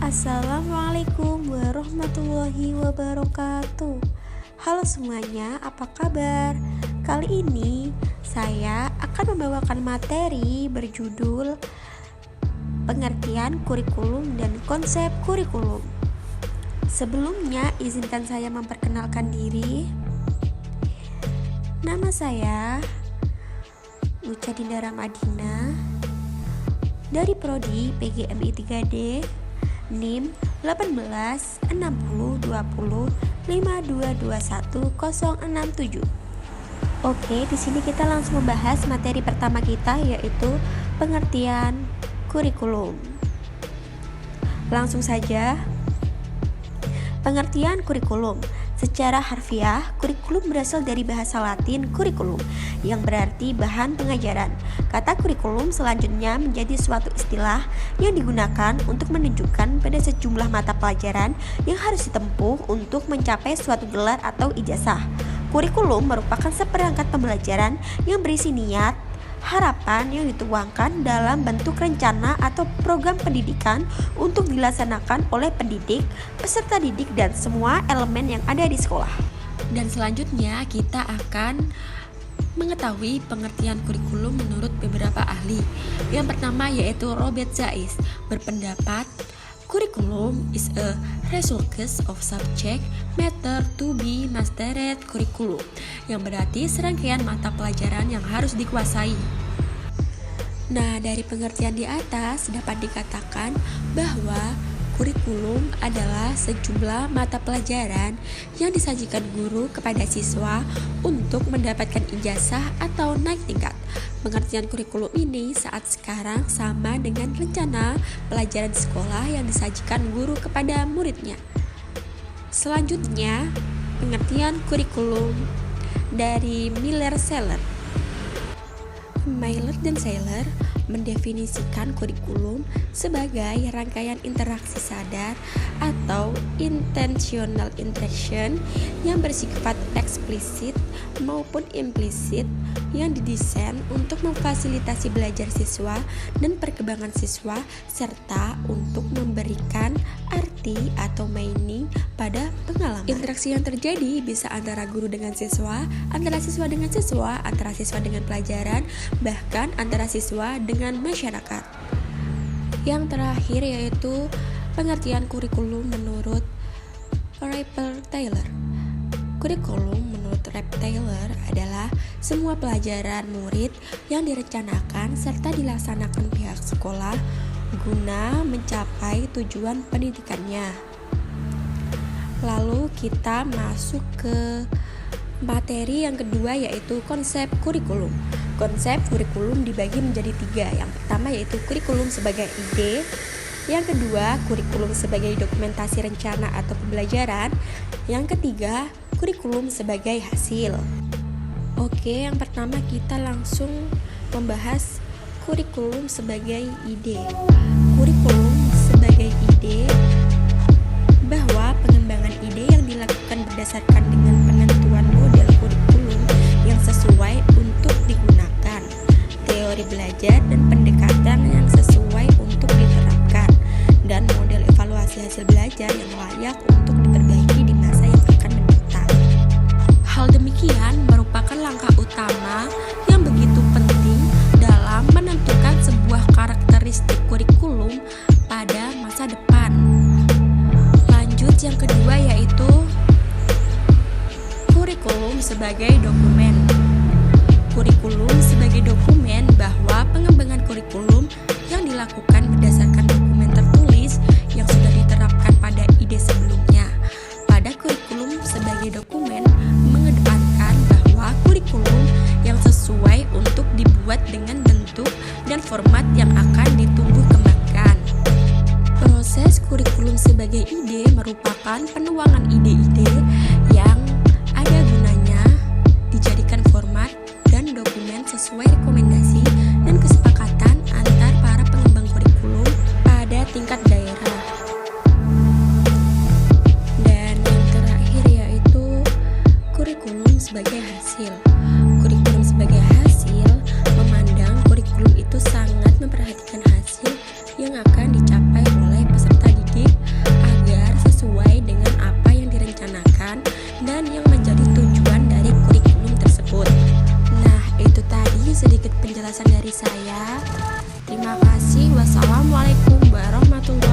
Assalamualaikum warahmatullahi wabarakatuh. Halo semuanya, apa kabar? Kali ini saya akan membawakan materi berjudul pengertian kurikulum dan konsep kurikulum. Sebelumnya, izinkan saya memperkenalkan diri. Nama saya Uca Dindara Madina dari Prodi PGMI 3D, NIM 18602052210067. Oke, di sini kita langsung membahas materi pertama kita, yaitu pengertian kurikulum. Langsung saja. Pengertian kurikulum. Secara harfiah, kurikulum berasal dari bahasa Latin kurikulum, yang berarti bahan pengajaran. Kata kurikulum selanjutnya menjadi suatu istilah yang digunakan untuk menunjukkan pada sejumlah mata pelajaran yang harus ditempuh untuk mencapai suatu gelar atau ijazah. Kurikulum merupakan seperangkat pembelajaran yang berisi niat, harapan yang dituangkan dalam bentuk rencana atau program pendidikan untuk dilaksanakan oleh pendidik, peserta didik, dan semua elemen yang ada di sekolah. Dan selanjutnya kita akan mengetahui pengertian kurikulum menurut beberapa ahli. Yang pertama yaitu Robert Zais berpendapat curriculum is a resource of subject matter to be mastered curriculum, yang berarti serangkaian mata pelajaran yang harus dikuasai. Nah, dari pengertian di atas dapat dikatakan bahwa kurikulum adalah sejumlah mata pelajaran yang disajikan guru kepada siswa untuk mendapatkan ijazah atau naik tingkat. Pengertian kurikulum ini saat sekarang sama dengan rencana pelajaran di sekolah yang disajikan guru kepada muridnya. Selanjutnya, pengertian kurikulum dari Miller-Celler. Miller dan Celler mendefinisikan kurikulum sebagai rangkaian interaksi sadar atau intentional interaction yang bersifat eksplisit maupun implisit yang didesain untuk memfasilitasi belajar siswa dan perkembangan siswa serta untuk memberikan arti atau meaning pada pengalaman. Interaksi yang terjadi bisa antara guru dengan siswa, antara siswa dengan siswa, antara siswa dengan pelajaran, bahkan antara siswa dengan masyarakat. Yang terakhir yaitu pengertian kurikulum menurut Taylor. Kurikulum menurut Taylor adalah semua pelajaran murid yang direncanakan serta dilaksanakan pihak sekolah guna mencapai tujuan pendidikannya. Lalu kita masuk ke materi yang kedua yaitu konsep kurikulum. Konsep kurikulum dibagi menjadi 3. Yang pertama yaitu kurikulum sebagai ide. Yang kedua, kurikulum sebagai dokumentasi rencana atau pembelajaran. Yang ketiga, kurikulum sebagai hasil. Oke, yang pertama kita langsung membahas kurikulum sebagai ide. Kurikulum sebagai ide bahwa pengembangan ide yang dilakukan berdasarkan dengan penentuan model kurikulum yang sesuai untuk digunakan, teori belajar dan pendekatan yang sesuai untuk diterapkan, dan model evaluasi hasil belajar yang layak untuk diperbaiki di masa yang akan mendatang. Hal demikian merupakan langkah utama yang begitu penting dalam menentukan sebuah karakteristik kurikulum pada masa depan. Lanjut, yang kedua yaitu kurikulum sebagai dokumen. Kurikulum sebagai dokumen bahwa pengembangan kurikulum yang dilakukan berdasarkan dokumen tertulis yang sudah diterapkan pada ide sebelumnya. Pada kurikulum sebagai dokumen mengedepankan bahwa kurikulum yang sesuai untuk dibuat dengan bentuk dan format yang akan ditumbuh kembangkan. Proses kurikulum sebagai ide merupakan penuangan ide-ide yang ada gunanya dijadikan format dan dokumen sesuai rekomendasi dan kesepakatan antar para pengembang kurikulum pada tingkat daerah. Dan yang terakhir yaitu kurikulum sebagai hasil. Kurikulum sebagai hasil memandang kurikulum itu sangat memperhatikan hasil yang akan dicapai oleh peserta didik dan yang menjadi tujuan dari kurikulum tersebut. Nah, itu tadi sedikit penjelasan dari saya. Terima kasih. Wassalamualaikum warahmatullahi wabarakatuh.